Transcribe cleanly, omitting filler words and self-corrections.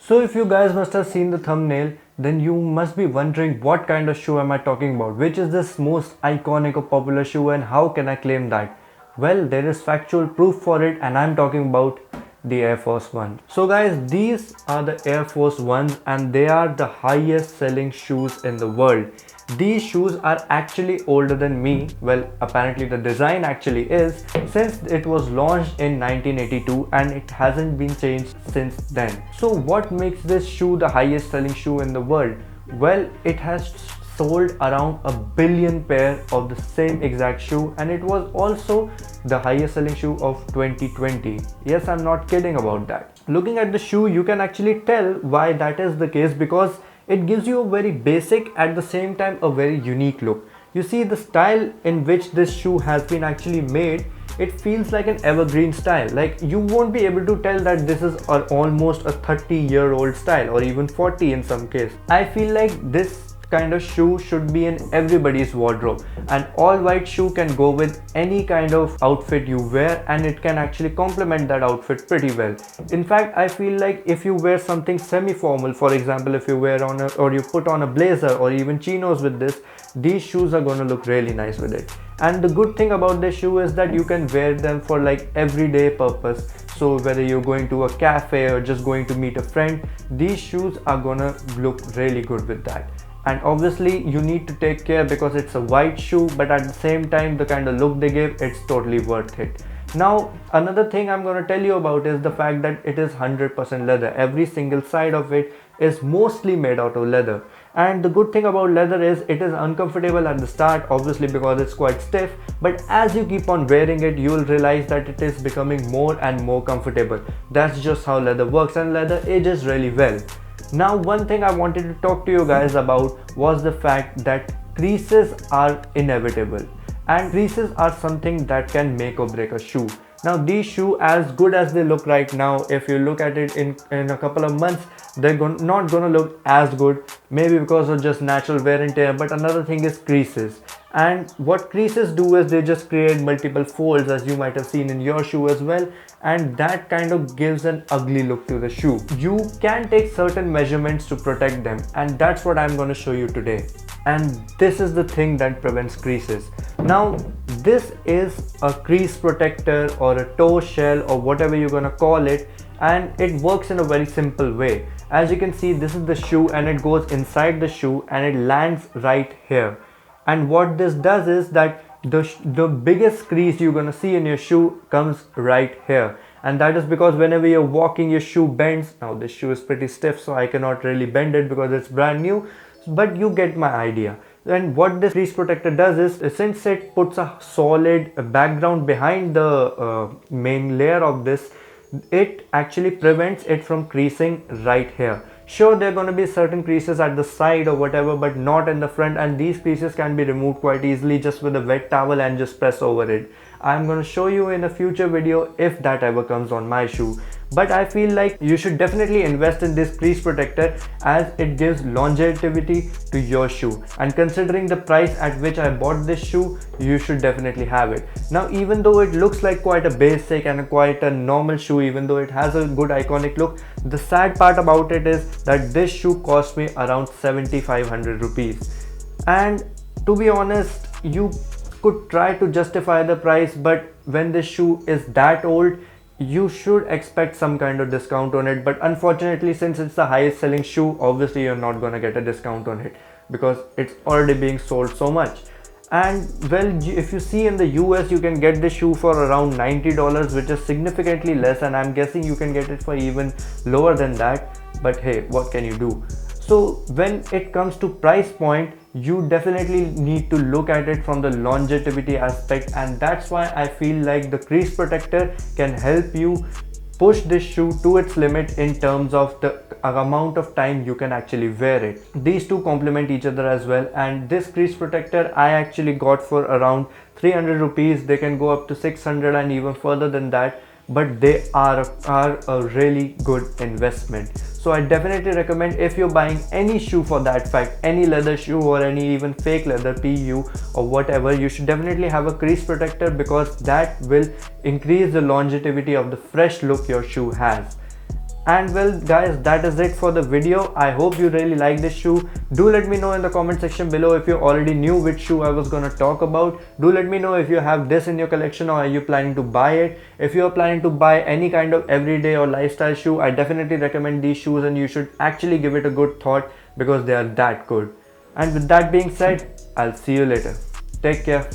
So if you guys must have seen the thumbnail, then you must be wondering what kind of shoe am I talking about, which is this most iconic or popular shoe and how can I claim that? Well, there is factual proof for it and I'm talking about the Air Force One. So guys, these are the Air Force Ones and they are the highest selling shoes in the world. These shoes are actually older than me. Well, apparently the design actually is, since it was launched in 1982 and it hasn't been changed since then. So what makes this shoe the highest selling shoe in the world? Well, it has sold around 1 billion pair of the same exact shoe and it was also the highest selling shoe of 2020. Yes, I'm not kidding about that. Looking at the shoe, you can actually tell why that is the case, because it gives you a very basic, at the same time a very unique look. You see the style in which this shoe has been actually made, it feels like an evergreen style. Like you won't be able to tell that this is almost a 30-year-old style or even 40 in some case. I feel like this kind of shoe should be in everybody's wardrobe. An all white shoe can go with any kind of outfit you wear and it can actually complement that outfit pretty well. In fact, I feel like if you wear something semi-formal, for example if you wear on or you put on a blazer or even chinos with this, these shoes are gonna look really nice with it. And the good thing about this shoe is that you can wear them for like everyday purpose. So whether you're going to a cafe or just going to meet a friend, these shoes are gonna look really good with that. And obviously you need to take care because it's a white shoe, but at the same time the kind of look they give, it's totally worth it. Now another thing I'm going to tell you about is the fact that it is 100% leather. Every single side of it is mostly made out of leather, and the good thing about leather is it is uncomfortable at the start, obviously because it's quite stiff, but as you keep on wearing it you will realize that it is becoming more and more comfortable. That's just how leather works, and leather ages really well. Now one thing I wanted to talk to you guys about was the fact that creases are inevitable and creases are something that can make or break a shoe. Now these shoes, as good as they look right now, if you look at it in a couple of months, they're not gonna look as good, maybe because of just natural wear and tear. But another thing is creases, and what creases do is they just create multiple folds, as you might have seen in your shoe as well, and that kind of gives an ugly look to the shoe. You can take certain measurements to protect them, and that's what I'm going to show you today. And this is the thing that prevents creases. Now this is a crease protector or a toe shell or whatever you're going to call it, and it works in a very simple way. As you can see, this is the shoe and it goes inside the shoe and it lands right here. And what this does is that the biggest crease you're gonna see in your shoe comes right here, and that is because whenever you're walking your shoe bends. Now this shoe is pretty stiff so I cannot really bend it because it's brand new, but you get my idea. And what this crease protector does is, since it puts a solid background behind the main layer of this, it actually prevents it from creasing right here. Sure, there are going to be certain creases at the side or whatever, but not in the front, and these creases can be removed quite easily just with a wet towel and just press over it. I'm going to show you in a future video if that ever comes on my shoe. But I feel like you should definitely invest in this crease protector as it gives longevity to your shoe, and considering the price at which I bought this shoe, you should definitely have it. Now even though it looks like quite a basic and quite a normal shoe, even though it has a good iconic look, the sad part about it is that this shoe cost me around 7,500 rupees. And to be honest, you could try to justify the price, but when this shoe is that old, you should expect some kind of discount on it. But unfortunately, since it's the highest selling shoe, obviously you're not gonna get a discount on it because it's already being sold so much. And well, if you see in the US, you can get this shoe for around $90, which is significantly less, and I'm guessing you can get it for even lower than that. But hey, what can you do? So when it comes to price point, you definitely need to look at it from the longevity aspect, and that's why I feel like the crease protector can help you push this shoe to its limit in terms of the amount of time you can actually wear it. These two complement each other as well, and this crease protector I actually got for around 300 rupees. They can go up to 600 and even further than that, but they are a really good investment. So I definitely recommend, if you're buying any shoe for that fact, any leather shoe or any even fake leather PU or whatever, you should definitely have a crease protector because that will increase the longevity of the fresh look your shoe has. And well guys, that is it for the video. I hope you really like this shoe. Do let me know in the comment section below if you already knew which shoe I was gonna talk about. Do let me know if you have this in your collection or are you planning to buy it. If you are planning to buy any kind of everyday or lifestyle shoe, I definitely recommend these shoes and you should actually give it a good thought because they are that good. And with that being said, I'll see you later. Take care.